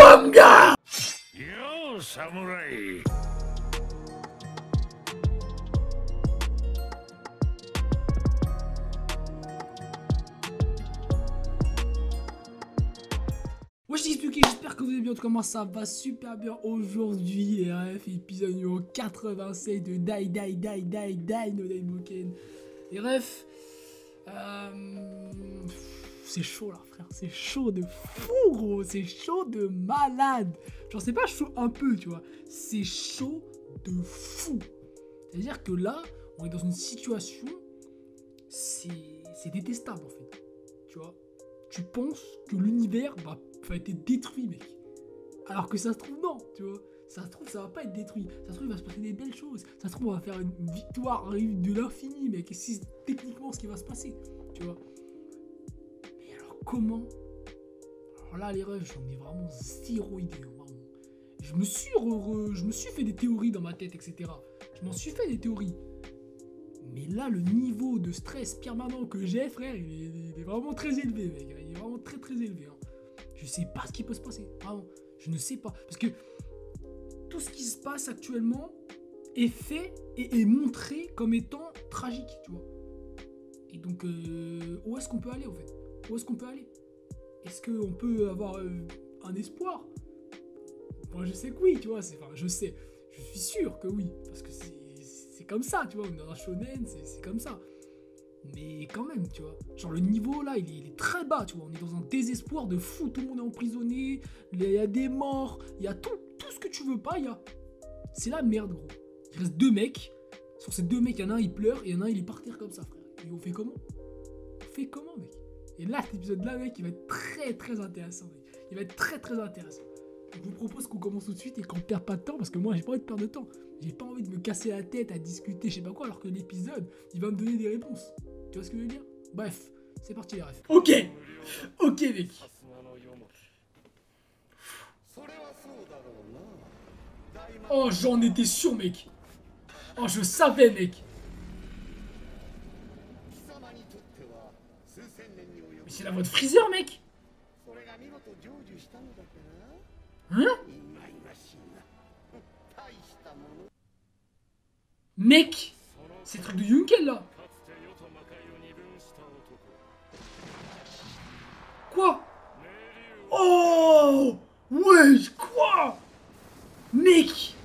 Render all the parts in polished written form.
manga. Yo, samouraï. Moi je t'explique, j'espère que vous allez bien, comment ça va super bien aujourd'hui, et bref, épisode numéro 87 de Dai no Daimoken. Et bref, c'est chaud là frère, c'est chaud de fou gros, c'est chaud de malade. Genre c'est pas chaud un peu tu vois, c'est chaud de fou. C'est à dire que là, on est dans une situation, c'est détestable en fait, tu vois. Tu penses que l'univers va être détruit, mec. Alors que ça se trouve, non, tu vois. Ça se trouve, ça va pas être détruit. Ça se trouve, il va se passer des belles choses. Ça se trouve, on va faire une victoire de l'infini, mec. Et c'est techniquement ce qui va se passer, tu vois. Mais alors, comment? Alors là, les refs, j'en ai vraiment zéro idée, hein, vraiment. Je me suis fait des théories dans ma tête, etc. Je m'en suis fait des théories. Mais là, le niveau de stress permanent que j'ai, frère, il est vraiment très élevé, mec. Il est vraiment très très élevé. Hein. Je sais pas ce qui peut se passer. Vraiment, je ne sais pas. Parce que tout ce qui se passe actuellement est fait et est montré comme étant tragique, tu vois. Et donc, où est-ce qu'on peut aller, en fait? Où est-ce qu'on peut aller? Est-ce qu'on peut avoir un espoir? Moi, je sais que oui, tu vois. Enfin, je sais. Je suis sûr que oui. Parce que c'est comme ça, tu vois, on est dans un shonen, c'est comme ça. Mais quand même, tu vois, genre le niveau là, il est très bas, tu vois, on est dans un désespoir de fou, tout le monde est emprisonné, il y a des morts, il y a tout ce que tu veux pas, il y a. C'est la merde, gros. Il reste deux mecs, sur ces deux mecs, il y en a un, il pleure, et il y en a un, il est par terre comme ça, frère. Et on fait comment? On fait comment, mec? Et là, cet épisode-là, mec, il va être très très intéressant, mec. Il va être très très intéressant. Je vous propose qu'on commence tout de suite et qu'on perd pas de temps, parce que moi, j'ai pas envie de perdre de temps. J'ai pas envie de me casser la tête à discuter, je sais pas quoi, alors que l'épisode, il va me donner des réponses. Tu vois ce que je veux dire? Bref, c'est parti les refs. Ok, mec. Oh, j'en étais sûr, mec. Oh, je savais, mec. Mais c'est la voix de Freezer, mec. Hein? Mec, c'est le truc de Yunkel, là. Quoi? Oh! Wesh, quoi? Mec!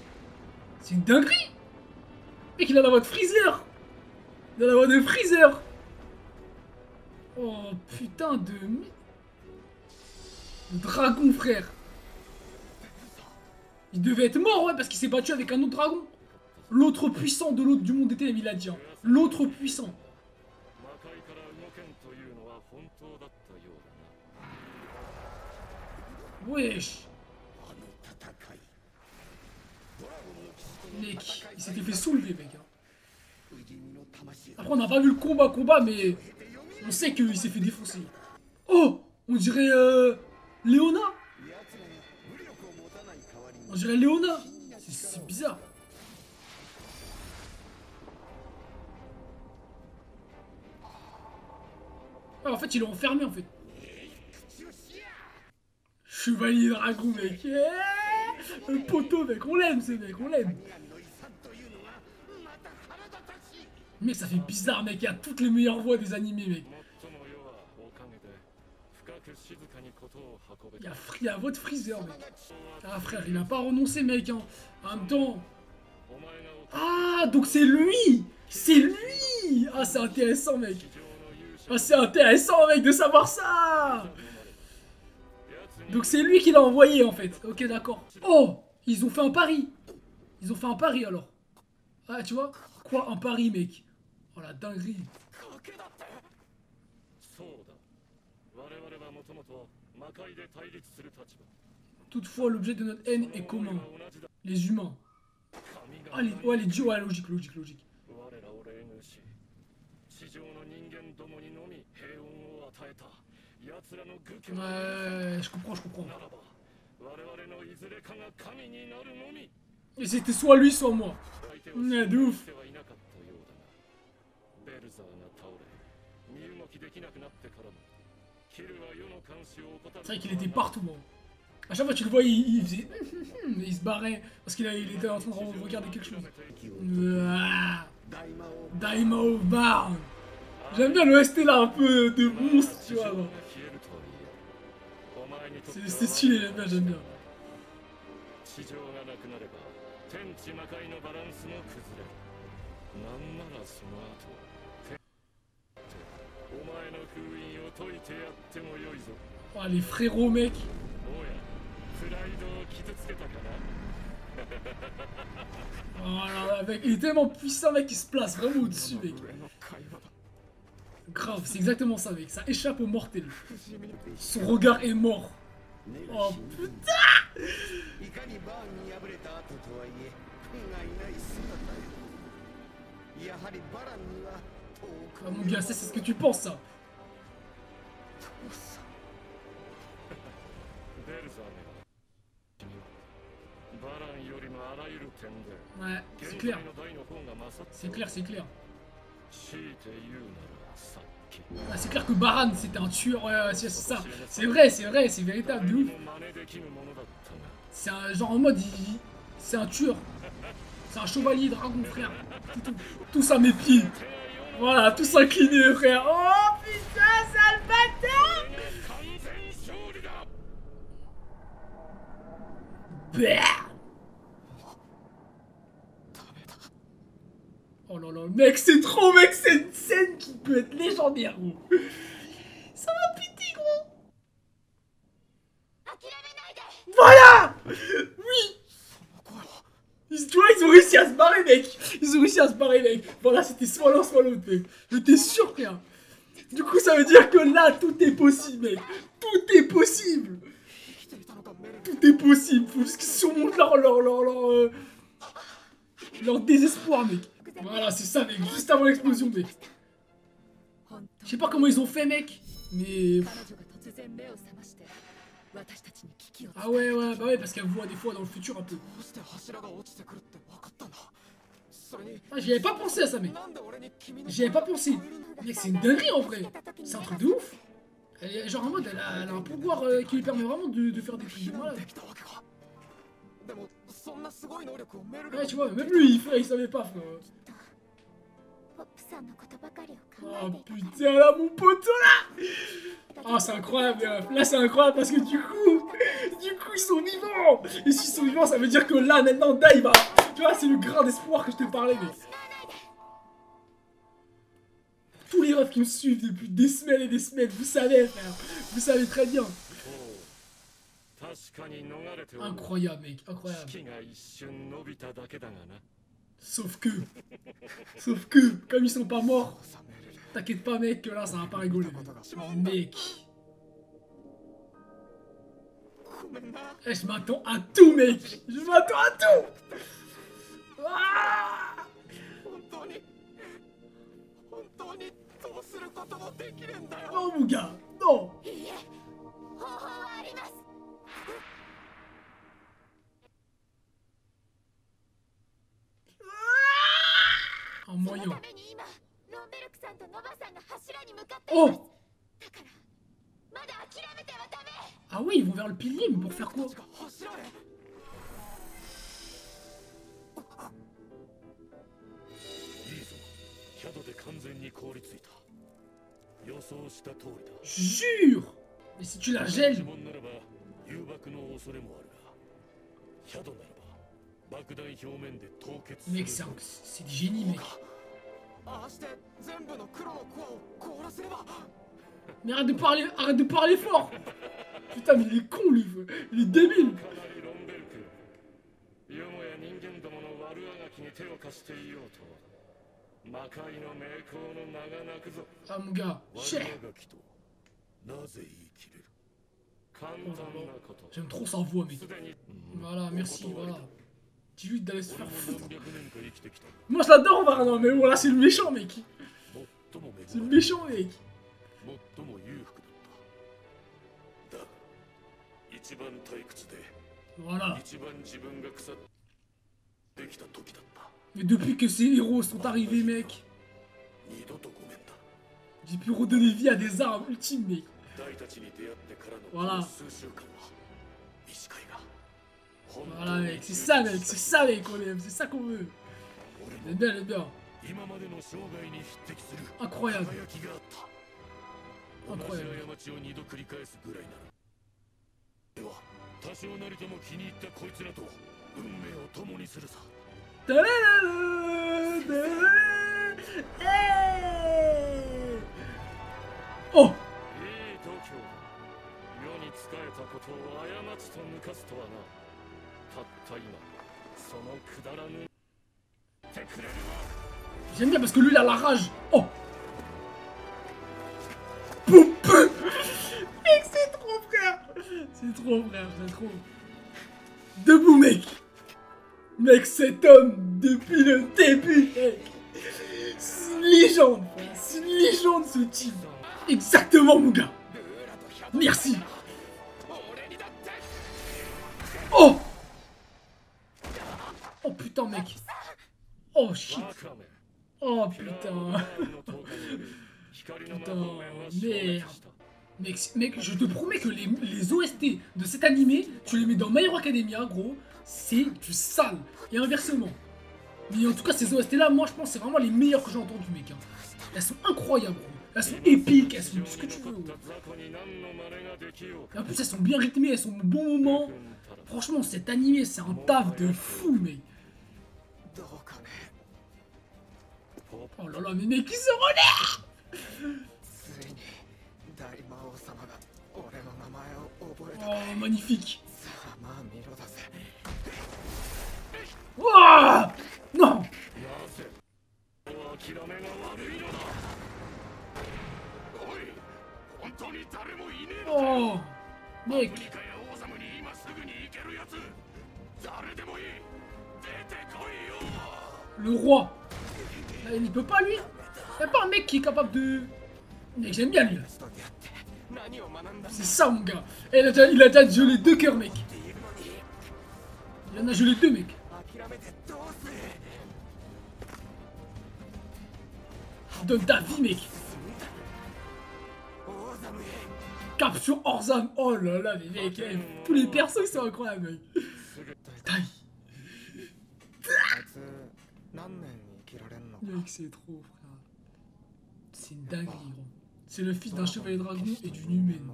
C'est une dinguerie! Mec, il a la voix de Freezer! Il a la voix de Freezer! Oh, putain de... Le dragon, frère! Il devait être mort, ouais, parce qu'il s'est battu avec un autre dragon! L'autre puissant de l'autre du monde des ténèbres, il a dit. Hein. L'autre puissant. Wesh. Mec, il s'était fait soulever, mec. Hein. Après, on n'a pas vu le combat, mais on sait qu'il s'est fait défoncer. Oh, on dirait Léona. On dirait Léona. C'est bizarre. Ouais, en fait, il est enfermé, en fait. Chevalier dragon, mec. Le poteau, mec. On l'aime, ce mec. On l'aime. Mec, ça fait bizarre, mec. Il y a toutes les meilleures voix des animés, mec. Il y a la voix de Freezer, mec. Ah, frère, il n'a pas renoncé, mec. Hein. En même temps... Ah, donc c'est lui. C'est lui. Ah, c'est intéressant, mec. Ah, c'est intéressant, mec, de savoir ça. Donc c'est lui qui l'a envoyé, en fait. Ok, d'accord. Oh, ils ont fait un pari. Ils ont fait un pari, alors. Ah, tu vois? Quoi, un pari, mec? Oh, la dinguerie. Toutefois, l'objet de notre haine est commun. Les humains. Ah, les dieux, ouais, logique. Ouais, je comprends. Et c'était soit lui, soit moi. Ouais, de ouf. C'est vrai qu'il était partout, moi. À chaque fois, tu le voyais, il faisait. Il se barrait parce il était en train de regarder quelque chose. Daimao Barn. J'aime bien le ST là, un peu de monstre, tu vois. C'est stylé, j'aime bien. 地上がなくなれば天地魔界のバランスも崩れる。なんならその後お前の封印を解いてやってもよいぞ。 Oh, les frérots, mec. おやプライドを傷つけたかな。 Oh là là, mec, il est tellement puissant, mec, il se place vraiment au-dessus, mec. Grave, c'est exactement ça, mec. Ça échappe au mortel. Son regard est mort. Oh putain! Ah, mon gars, c'est ce que tu penses, ça. Ouais, c'est clair. C'est clair, c'est clair. Ah, c'est clair que Baran c'était un tueur, ouais, c'est ça. C'est vrai, c'est véritable, de ouf. C'est un genre en mode, c'est un tueur. C'est un chevalier dragon, frère. Tout ça à mes pieds. Voilà, tout incliné, frère. Oh putain, sale bâtard! Oh là là, mec, c'est trop, mec, c'est une scène qui peut être légendaire, gros. Ça m'a pété, gros. Voilà. Oui. Tu vois, ils ont réussi à se barrer, mec. Ils ont réussi à se barrer, mec. Voilà, c'était soit l'un, soit l'autre, mec. J'étais sûr, frère. Du coup, ça veut dire que là, tout est possible, mec. Tout est possible. Tout est possible. Faut juste qu'ils surmontent leur désespoir, mec. Voilà, c'est ça, mec. Juste avant l'explosion, mec. Je sais pas comment ils ont fait, mec. Mais... Ah ouais, bah ouais, parce qu'elle voit des fois dans le futur un peu. Ah, j'y avais pas pensé à ça, mec. J'y avais pas pensé. Mec, c'est une dinguerie, en vrai. C'est un truc de ouf. Genre en mode, elle a un pouvoir qui lui permet vraiment de faire des trucs de malade. Ouais, tu vois, même lui, il savait pas, frère. Oh putain, là, mon poteau, là. Oh, c'est incroyable, là, c'est incroyable parce que du coup, ils sont vivants. Et s'ils sont vivants, ça veut dire que là, maintenant, Dai va... Tu vois, c'est le grain d'espoir que je te parlais, mec. Tous les refs qui me suivent depuis des semaines et des semaines, vous savez, frère. Vous savez très bien. Incroyable, mec, incroyable. Sauf que, comme ils sont pas morts, t'inquiète pas, mec, que là, ça va pas rigoler. Mec. Eh, je m'attends à tout, mec. Je m'attends à tout. Ah, non, mon gars, non. Un moyen. Oh! Ah oui, ils vont vers le pilier, mais pour faire quoi? Jure! Mais si tu la gèles! Mec, c'est du génie, mec. Mais arrête de parler fort! Putain, mais il est con, lui! Il est débile! Ah, mon gars, cher! J'aime trop sa voix, mec. Voilà, merci, voilà. Dis-lui d'aller se faire foutre. Moi, je l'adore, Varna, mais voilà, c'est le méchant, mec. C'est le méchant, mec. Voilà. Mais depuis que ces héros sont arrivés, mec, j'ai pu redonner vie à des armes ultimes, mec. Voilà. Voilà mec, c'est ça mec qu'on aime, c'est ça qu'on veut. J'aime bien, j'aime bien. Incroyable. Incroyable. Oh! 世に仕えたことを過ちと抜かすとはな。たった今そのくだらぬてくれるわ。 J'aime bien parce que lui il a la rage. Oh! Boum! Mec, c'est trop frère! C'est trop frère, c'est trop. Debout mec! Mec, cet homme depuis le début, mec! C'est une légende, frère. C'est une légende ce type. Exactement mon gars! Merci! Oh! Oh putain mec! Oh shit! Oh putain! Putain, merde! Mec, je te promets que les OST de cet animé, tu les mets dans My Hero Academia, gros, c'est du sale. Et inversement. Mais en tout cas, ces OST là, moi je pense que c'est vraiment les meilleurs que j'ai entendus, mec. Hein. Elles sont incroyables, gros. Elles sont épiques, elles sont ce que tu veux. Gros. Et en plus, elles sont bien rythmées, elles sont au bon moment. Franchement, cet animé, c'est un taf de fou, mec. Oh là là, mais mec, il se relève! Oh, magnifique! Wouah! Non! Oh! Mec! Le roi! Il peut pas lui? Y'a pas un mec qui est capable de... Mec, j'aime bien lui. C'est ça mon gars. Et il a déjà gelé 2 cœurs mec. Il en a gelé 2 mec. Donne ta vie mec. Capture Orzam. Oh là là mais mec, tous les persos ils sont incroyables mec. Taille. Mec c'est trop frère. C'est une dinguerie gros. C'est le fils d'un chevalier dragon et d'une humaine.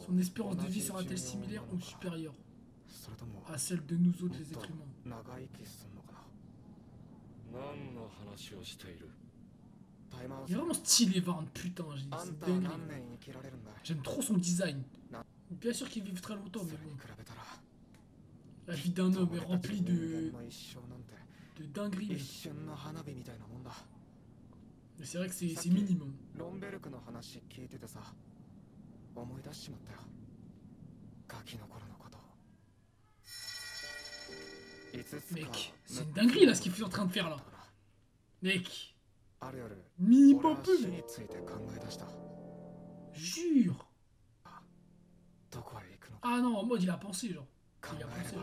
Son espérance de vie sera-t-elle similaire ou supérieure à celle de nous autres les êtres humains? Il est vraiment stylé Varn, putain, c'est dingue. J'aime trop son design. Bien sûr qu'il vive très longtemps, mais bon. La vie d'un homme est remplie de dingueries. Mais c'est vrai que c'est minimum. Mec, c'est une dinguerie là ce qu'il est en train de faire là. Mec. Mini pas peu. Jure. Ah non, en mode il a pensé genre. Il a pensé.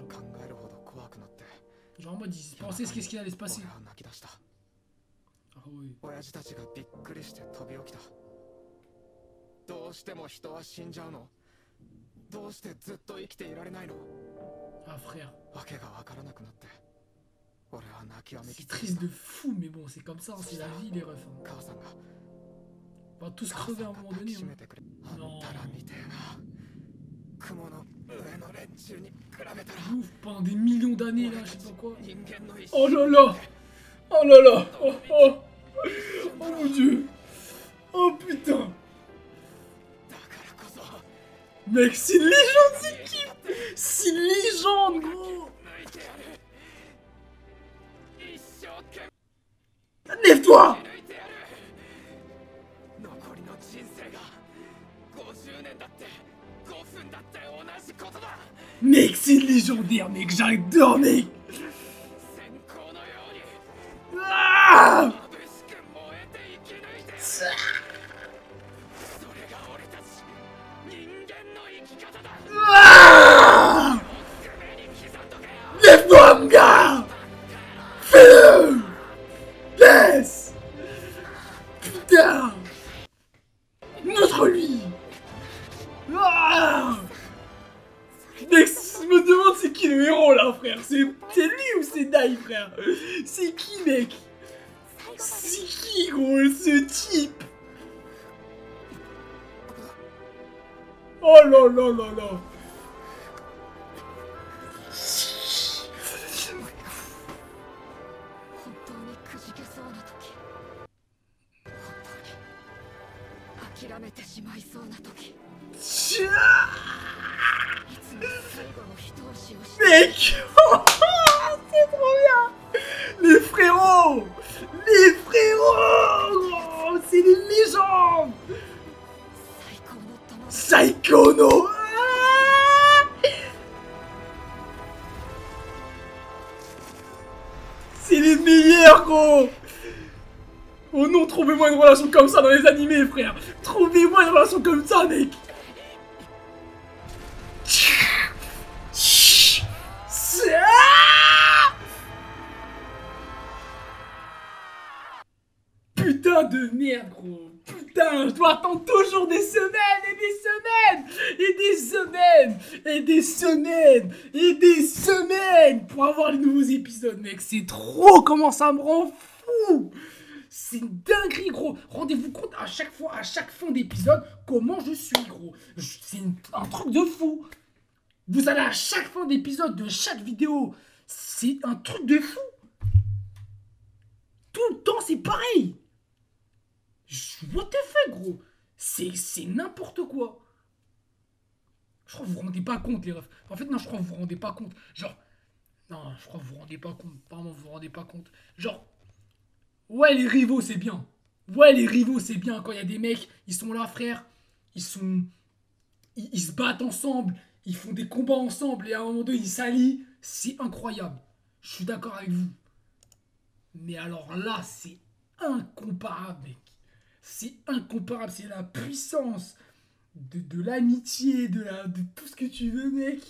Genre en mode il pensait ce qu'il allait se passer. Ah oui. Ah frère. C'est triste de fou, mais bon, c'est comme ça, c'est la vie, les refs. Hein. On va tous crever à un moment donné. Hein. Non. Ouf, pendant des millions d'années, là, je sais pas quoi. Oh là là. Oh là là. Oh, oh. Oh mon dieu. Oh putain. Mec, c'est une légende, c'est qui? C'est une légende, gros. Lève-toi! Mec, c'est légendaire, mec, j'adore, mec! Ah! Ah! Lève-toi, mon gars! Fais-le! Laisse! Putain! Montre-lui! Ah! là, frère? C'est lui ou c'est Dai, frère? C'est qui, mec? C'est qui, gros, ce type? Oh là là là là. Mec, c'est trop bien. Les frérots, gros, c'est des légendes. Saikono. C'est les meilleurs, gros. Oh non, trouvez-moi une relation comme ça dans les animés, frère. Trouvez-moi une relation comme ça, mec. Putain de merde, gros. Putain, je dois attendre toujours des semaines et des semaines et des semaines et des semaines et des semaines pour avoir les nouveaux épisodes, mec. C'est trop, comment ça me rend fou. C'est une dinguerie, gros. Rendez-vous compte à chaque fois, à chaque fin d'épisode, comment je suis, gros. C'est un truc de fou. Vous allez à chaque fin d'épisode de chaque vidéo. C'est un truc de fou. Tout le temps, c'est pareil. What the fuck, gros. C'est n'importe quoi. Je crois que vous vous rendez pas compte, les refs. En fait, non, je crois que vous vous rendez pas compte. Genre, non, je crois que vous vous rendez pas compte. Vraiment, vous vous rendez pas compte. Genre, ouais, les rivaux, c'est bien. Ouais, les rivaux, c'est bien. Quand il y a des mecs, ils sont là, frère. Ils se battent ensemble. Ils font des combats ensemble. Et à un moment donné, ils s'allient. C'est incroyable. Je suis d'accord avec vous. Mais alors là, c'est incomparable, mec. C'est incomparable. C'est la puissance de l'amitié, de tout ce que tu veux, mec.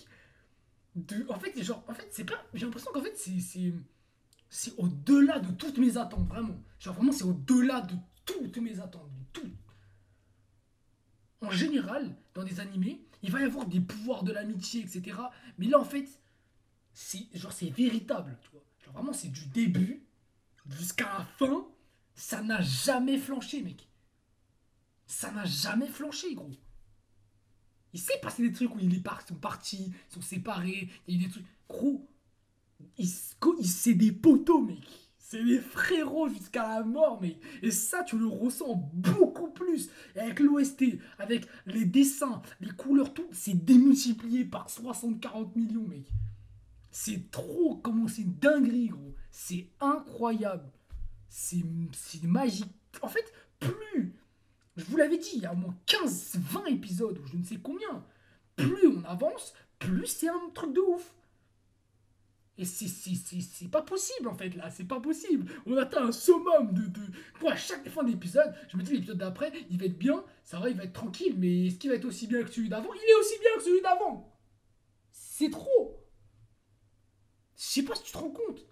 En fait, c'est pas. J'ai l'impression qu'en fait, c'est au-delà de toutes mes attentes, vraiment. Genre, vraiment, c'est au-delà de toutes mes attentes. De tout. En général, dans des animés, il va y avoir des pouvoirs de l'amitié, etc. Mais là, en fait, c'est véritable, tu vois. Genre, vraiment, c'est du début jusqu'à la fin. Ça n'a jamais flanché, mec. Ça n'a jamais flanché, gros. Il s'est passé des trucs où ils sont partis, ils sont séparés, il y a eu des trucs. Gros, c'est des poteaux, mec. C'est des frérots jusqu'à la mort, mec. Et ça, tu le ressens beaucoup plus. Et avec l'OST, avec les dessins, les couleurs, tout, c'est démultiplié par 60-40 millions, mec. C'est trop, comment c'est une dinguerie, gros. C'est incroyable. C'est magique. En fait, plus, je vous l'avais dit, il y a au moins 15-20 épisodes, ou je ne sais combien. Plus on avance, plus c'est un truc de ouf. Et c'est pas possible, en fait, là. C'est pas possible. On atteint un summum Moi, à chaque fin d'épisode, je me dis, l'épisode d'après, il va être bien. Ça va, il va être tranquille. Mais est-ce qu'il va être aussi bien que celui d'avant? Il est aussi bien que celui d'avant. C'est trop. Je sais pas si tu te rends compte.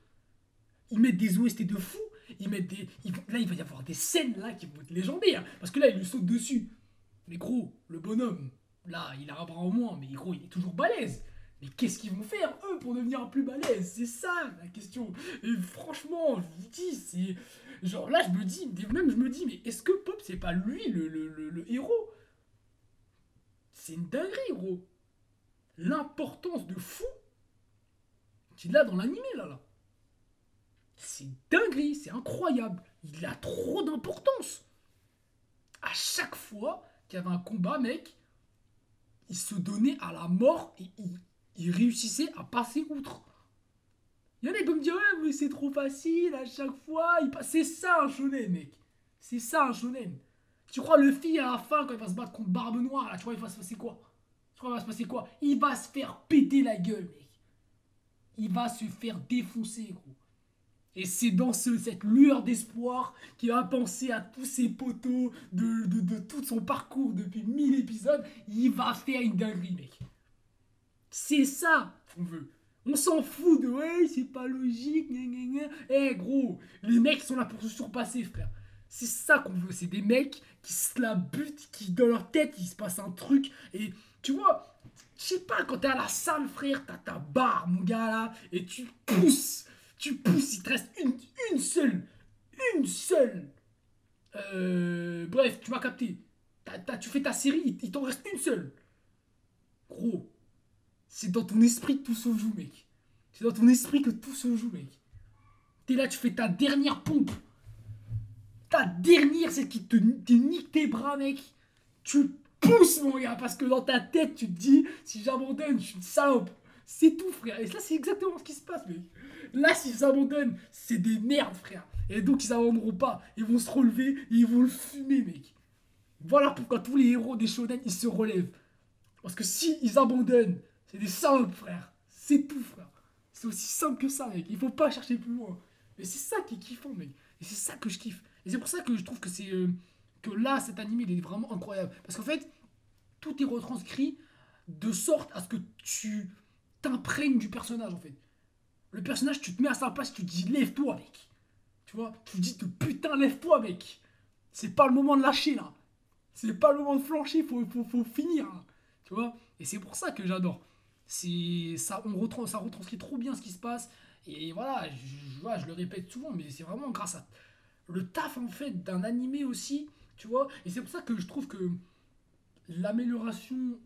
Ils mettent des OST de fou. Là, il va y avoir des scènes là qui vont être légendaires. Parce que là, il lui saute dessus. Mais gros, le bonhomme, là, il a un bras en moins. Mais gros, il est toujours balèze. Mais qu'est-ce qu'ils vont faire, eux, pour devenir plus balèze? C'est ça, la question. Et franchement, je vous dis, c'est... Genre là, je me dis, mais est-ce que Pop, c'est pas lui, le héros? C'est une dinguerie, gros. L'importance de fou qu'il a dans l'animé, là. C'est dinguerie, c'est incroyable. Il a trop d'importance. À chaque fois qu'il y avait un combat, mec, il se donnait à la mort et il réussissait à passer outre. Il y en a qui peuvent me dire, ouais, mais c'est trop facile à chaque fois. C'est ça un shonen, mec. C'est ça un shonen. Tu crois le Luffy à la fin, quand il va se battre contre Barbe Noire, là, tu crois il va se passer quoi? Il va se faire péter la gueule, mec. Il va se faire défoncer, gros. Et c'est dans cette lueur d'espoir qu'il va penser à tous ses poteaux de tout son parcours depuis 1000 épisodes. Il va faire une dinguerie, mec. C'est ça qu'on veut. On s'en fout de ouais, c'est pas logique. Eh gros, les mecs sont là pour se surpasser, frère. C'est ça qu'on veut. C'est des mecs qui se la butent, qui dans leur tête il se passe un truc. Et tu vois, Je sais pas, quand t'es à la salle, frère, t'as ta barre, mon gars, là, et tu pousses, il te reste une seule, une seule. Bref, tu m'as capté. Tu fais ta série, il t'en reste une seule. Gros, c'est dans ton esprit que tout se joue, mec. C'est dans ton esprit que tout se joue, mec. T'es là, tu fais ta dernière pompe. Ta dernière, celle qui te nique tes bras, mec. Tu pousses, mon gars, parce que dans ta tête, tu te dis, si j'abandonne, je suis une salope. C'est tout, frère. Et là, c'est exactement ce qui se passe, mec. Là, s'ils abandonnent, c'est des merdes, frère. Et donc, ils abandonneront pas. Ils vont se relever et ils vont le fumer, mec. Voilà pourquoi tous les héros des shonen, ils se relèvent. Parce que si ils abandonnent, c'est des salopes, frère. C'est tout, frère. C'est aussi simple que ça, mec. Il faut pas chercher plus loin. Mais c'est ça qui est kiffant, mec. Et c'est ça que je kiffe. Et c'est pour ça que je trouve que c'est... que là, cet anime, il est vraiment incroyable. Parce qu'en fait, tout est retranscrit de sorte à ce que tu t'imprègnes du personnage, en fait. Le personnage, tu te mets à sa place, tu te dis, lève-toi, mec. Tu vois, tu te dis, putain, lève-toi, mec. C'est pas le moment de lâcher, là. C'est pas le moment de flancher, faut finir, là. Tu vois. Et c'est pour ça que j'adore. Ça retranscrit trop bien ce qui se passe. Et voilà, je le répète souvent, mais c'est vraiment grâce à le taf, en fait, d'un animé aussi, tu vois. Et c'est pour ça que je trouve que l'amélioration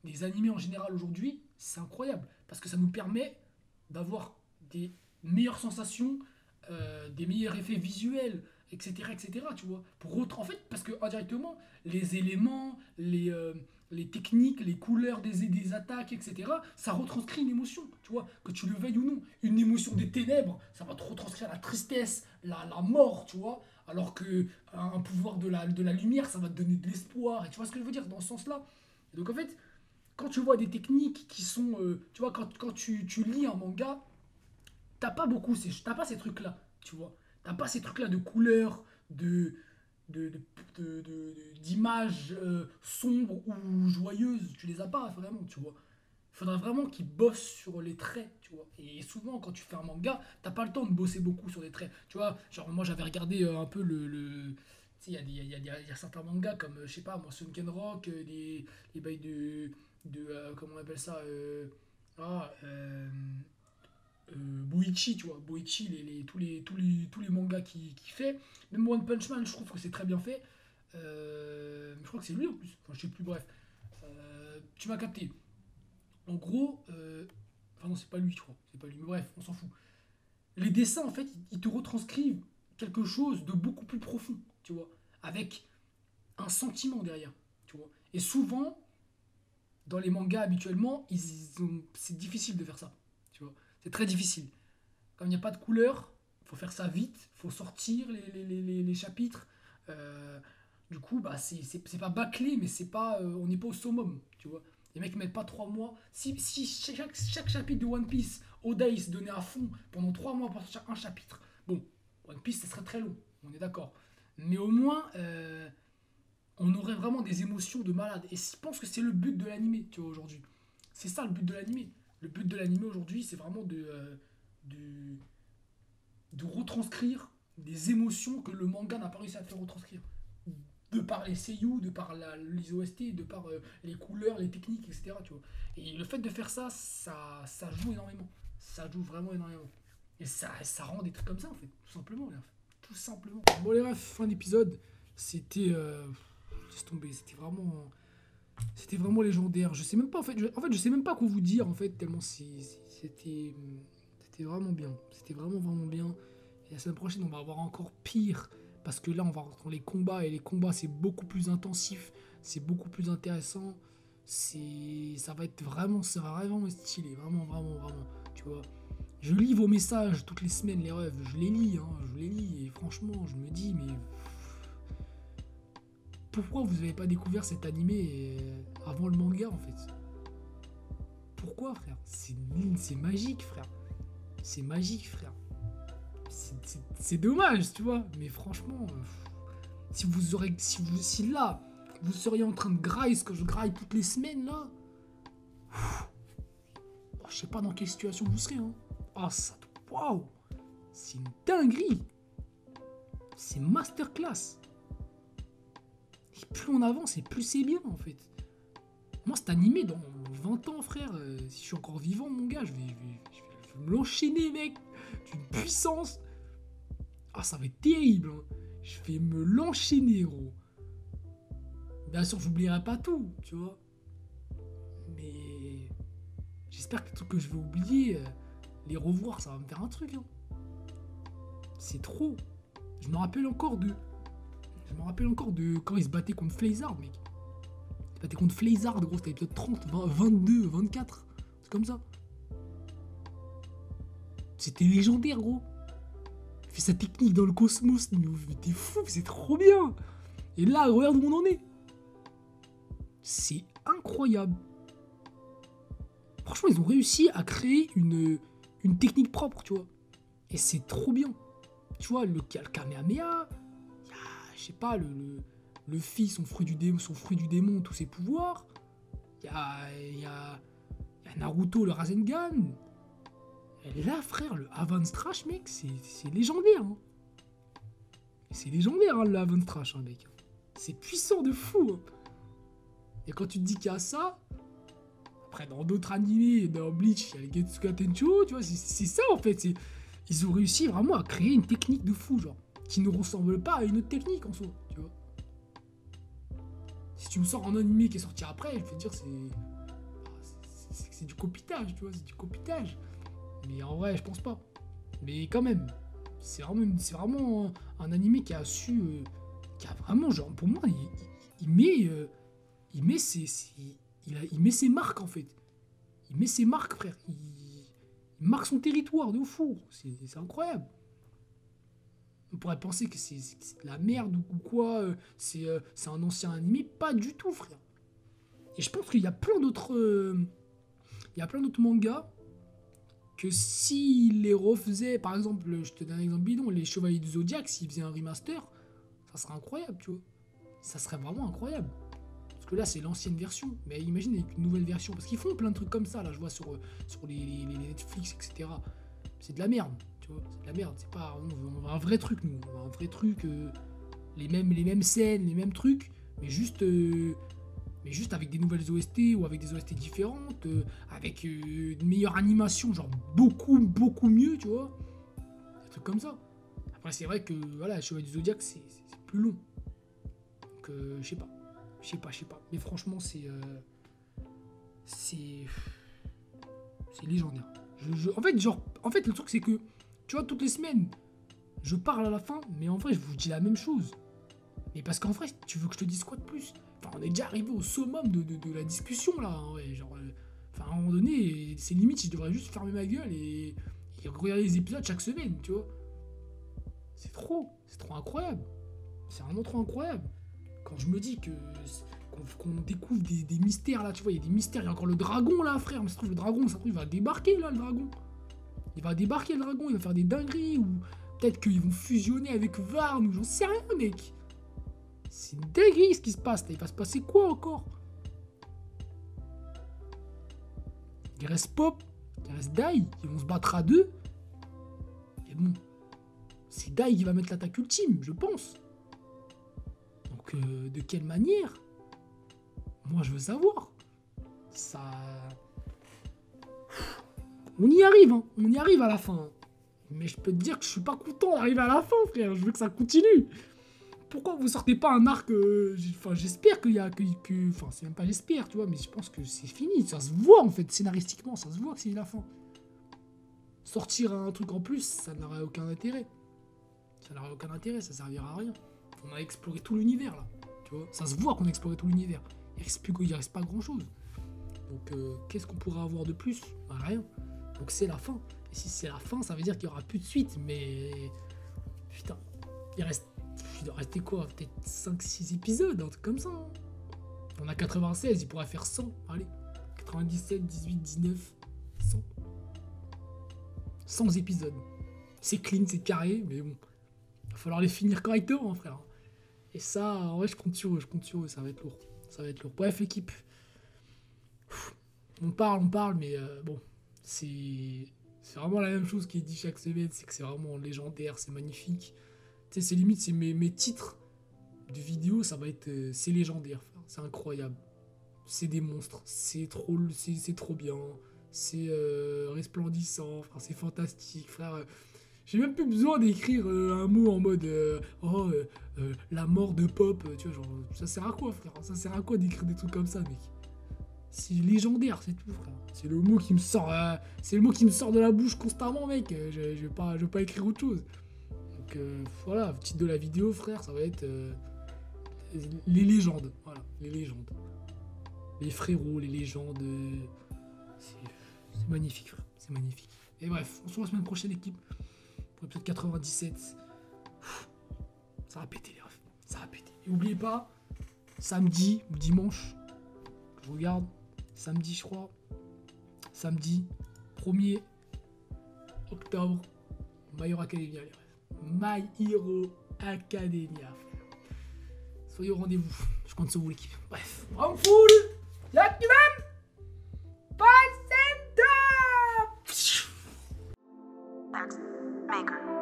des animés en général aujourd'hui, c'est incroyable. Parce que ça nous permet d'avoir des meilleures sensations, des meilleurs effets visuels, etc., etc., tu vois. En fait, parce que indirectement, les éléments, les techniques, les couleurs des attaques, etc., ça retranscrit une émotion, tu vois, que tu le veuilles ou non. Une émotion des ténèbres, ça va te retranscrire la tristesse, la mort, tu vois, alors que un pouvoir de la lumière, ça va te donner de l'espoir, et tu vois ce que je veux dire dans ce sens-là. Et donc en fait, quand tu vois des techniques qui sont, tu vois, quand tu lis un manga, t'as pas ces trucs-là, tu vois. T'as pas ces trucs-là de couleurs, de, de- d'images sombres ou joyeuses. Tu les as pas vraiment, tu vois. Il faudra vraiment qu'ils bossent sur les traits, tu vois. Et souvent, quand tu fais un manga, t'as pas le temps de bosser beaucoup sur les traits. Tu vois, genre moi j'avais regardé un peu tu sais, il y a certains mangas comme, je sais pas, moi, Sunken Rock, les bails comment on appelle ça ah, Boichi, tu vois, Boichi, tous les mangas qu'il fait. Même One Punch Man, je trouve que c'est très bien fait. Je crois que c'est lui en plus, enfin, je sais plus, bref. Tu m'as capté. En gros, enfin non, c'est pas lui, je crois, c'est pas lui, mais bref, on s'en fout. Les dessins, en fait, ils te retranscrivent quelque chose de beaucoup plus profond, tu vois, avec un sentiment derrière, tu vois. Et souvent, dans les mangas habituellement, c'est difficile de faire ça, tu vois. C'est très difficile. Comme il n'y a pas de couleur, il faut faire ça vite, il faut sortir les chapitres. Euh, du coup, bah, c'est pas bâclé, mais c'est pas, on n'est pas au summum, tu vois. Les mecs mettent pas 3 mois. Si chaque chapitre de One Piece, Oda il se donnait à fond pendant 3 mois pour sortir un chapitre, bon, One Piece, ça serait très long, on est d'accord. Mais au moins, on aurait vraiment des émotions de malade. Et je pense que c'est le but de l'animé, tu vois, aujourd'hui. C'est ça le but de l'animé. Le but de l'animé aujourd'hui, c'est vraiment de, de retranscrire des émotions que le manga n'a pas réussi à te faire retranscrire. De par les seiyuu, de par les OST, de par les couleurs, les techniques, etc. Tu vois. Et le fait de faire ça, ça joue énormément. Ça joue vraiment énormément. Et ça rend des trucs comme ça, en fait. Tout simplement, les refs. Tout simplement. Bon, les refs, fin d'épisode. C'était... laisse tomber, c'était vraiment légendaire. Je sais même pas, en fait, je sais même pas quoi vous dire, en fait, tellement c'était vraiment bien. C'était vraiment, vraiment bien. Et la semaine prochaine, on va avoir encore pire. Parce que là, on va rentrer dans les combats. Et les combats, c'est beaucoup plus intensif. C'est beaucoup plus intéressant. Ça va vraiment stylé. Vraiment, vraiment, vraiment. Tu vois. Je lis vos messages toutes les semaines, les rêves. Je les lis, hein. Je les lis. Et franchement, je me dis, mais pourquoi vous n'avez pas découvert cet animé avant le manga, en fait? Pourquoi, frère? C'est magique, frère. C'est magique, frère. C'est dommage, tu vois. Mais franchement, si là, vous seriez en train de grailler ce que je graille toutes les semaines, là, je sais pas dans quelle situation vous serez, hein. Ah, ça, waouh, c'est une dinguerie. C'est masterclass. Et plus on avance, et plus c'est bien, en fait. Moi, cet animé, dans 20 ans, frère, si je suis encore vivant, mon gars, je vais me l'enchaîner, mec. D'une puissance. Ah, ça va être terrible. Hein. Je vais me l'enchaîner, gros. Bien sûr, j'oublierai pas tout, tu vois. Mais j'espère que tout que je vais oublier, les revoir, ça va me faire un truc. Hein. C'est trop. Je me rappelle encore de quand il se battait contre Flézard, mec. Il se battait contre Flézard, gros, c'était l'épisode 30, 20, 22, 24. C'est comme ça. C'était légendaire, gros. Il fait sa technique dans le cosmos. Mais t'es fou, c'est trop bien. Et là, regarde où on en est. C'est incroyable. Franchement, ils ont réussi à créer une technique propre, tu vois. Et c'est trop bien. Tu vois, le Kamehameha, je sais pas, le fils, son fruit du démon, tous ses pouvoirs. Il y a Naruto, le Rasengan. Et là, frère, le Havan-Strash, mec, c'est légendaire. Hein. C'est légendaire, hein, le Havan-Strash, hein, mec. C'est puissant de fou. Hein. Et quand tu te dis qu'il y a ça, après, dans d'autres animés, dans Bleach, il y a les Getsuga Tencho, tu vois, c'est ça, en fait. Ils ont réussi vraiment à créer une technique de fou, genre, qui ne ressemble pas à une autre technique, en soi, tu vois. Si tu me sors un animé qui est sorti après, je vais te dire, c'est du copitage, tu vois, c'est du copitage. Mais en vrai, je pense pas. Mais quand même, c'est vraiment un animé qui a su, qui a vraiment, genre, pour moi, il met ses marques, en fait. Il met ses marques, frère. Il marque son territoire de fou. C'est incroyable. On pourrait penser que c'est de la merde ou quoi. C'est un ancien animé. Pas du tout, frère. Et je pense qu'il y a plein d'autres mangas que s'ils les refaisaient, par exemple, je te donne un exemple bidon, les Chevaliers du Zodiaque, s'ils faisaient un remaster, ça serait incroyable, tu vois. Ça serait vraiment incroyable. Parce que là, c'est l'ancienne version. Mais imagine avec une nouvelle version. Parce qu'ils font plein de trucs comme ça, là, je vois sur les Netflix, etc. C'est de la merde, tu vois. C'est de la merde. C'est pas, on veut un vrai truc, nous. On veut un vrai truc, les mêmes scènes, les mêmes trucs, mais juste avec des nouvelles OST ou avec des OST différentes, avec une meilleure animation, genre beaucoup, beaucoup mieux, tu vois. Des trucs comme ça. Après, c'est vrai que, voilà, Chevalier du Zodiac, c'est plus long. Donc, je sais pas. Mais franchement, c'est légendaire. En fait, le truc, c'est que, tu vois, toutes les semaines, je parle à la fin, mais en vrai, je vous dis la même chose. Mais parce qu'en vrai, tu veux que je te dise quoi de plus? Enfin, on est déjà arrivé au summum de la discussion, là. Hein, ouais, genre, à un moment donné, c'est limite, je devrais juste fermer ma gueule et regarder les épisodes chaque semaine, tu vois. C'est trop incroyable. C'est vraiment trop incroyable. Quand je me dis qu'on découvre des mystères, là, tu vois, il y a des mystères, il y a encore le dragon, là, frère. Mais ça se trouve, le dragon, il va débarquer, là, le dragon. Il va débarquer, le dragon, il va faire des dingueries, ou peut-être qu'ils vont fusionner avec Varn, ou j'en sais rien, mec. C'est une dinguerie ce qui se passe là. Il va se passer quoi encore? Il reste Pop, il reste Dai, ils vont se battre à deux. Et bon, c'est Dai qui va mettre l'attaque ultime, je pense. Donc, de quelle manière? Moi, je veux savoir. Ça... On y arrive, hein. On y arrive à la fin. Mais je peux te dire que je suis pas content d'arriver à la fin, frère. Je veux que ça continue. Pourquoi vous sortez pas un arc Enfin, j'espère qu'il y a... Enfin, c'est même pas j'espère, tu vois, mais je pense que c'est fini. Ça se voit, en fait, scénaristiquement. Ça se voit que c'est la fin. Sortir un truc en plus, ça n'aurait aucun intérêt. Ça n'aurait aucun intérêt, ça servira à rien. On a exploré tout l'univers, là. Tu vois, ça se voit qu'on a exploré tout l'univers. Il reste pas grand-chose. Donc, qu'est-ce qu'on pourrait avoir de plus? Bah, rien. Donc, c'est la fin. Et si c'est la fin, ça veut dire qu'il y aura plus de suite, mais... Putain, il doit rester quoi? Peut-être 5-6 épisodes, un truc comme ça. Hein. On a 96, il pourrait faire 100. Allez, 97, 18, 19, 100. 100 épisodes. C'est clean, c'est carré, mais bon. Il va falloir les finir correctement, frère. Et ça, en vrai, je compte sur eux, ça va être lourd. Bref, l'équipe. On parle, mais bon. C'est vraiment la même chose qui est dit chaque semaine, c'est que c'est vraiment légendaire, c'est magnifique. Tu sais, c'est limite, c'est mes titres de vidéos, ça va être... c'est légendaire, c'est incroyable. c'est des monstres. C'est trop bien. C'est resplendissant, frère. C'est fantastique, frère. J'ai même plus besoin d'écrire un mot en mode la mort de Pop. Tu vois, genre, ça sert à quoi, frère? Ça sert à quoi d'écrire des trucs comme ça, mec? C'est légendaire, c'est tout, frère. C'est le mot qui me sort, c'est le mot qui me sort de la bouche constamment, mec. Je vais pas écrire autre chose. Donc voilà, le titre de la vidéo, frère, ça va être les légendes. Voilà, les légendes. Les frérots, les légendes. C'est magnifique, frère. C'est magnifique. Et bref, on se voit la semaine prochaine, équipe. Pour l'épisode 97. Ça va péter, les refs. Ça va péter. Et n'oubliez pas, samedi ou dimanche, je regarde, samedi, je crois. Samedi 1er octobre, My Hero Academia, les refs. My Hero Academia. Soyez au rendez-vous. Je compte sur vous, l'équipe. Bref, on full. Y'a qui même. Passez. Maker.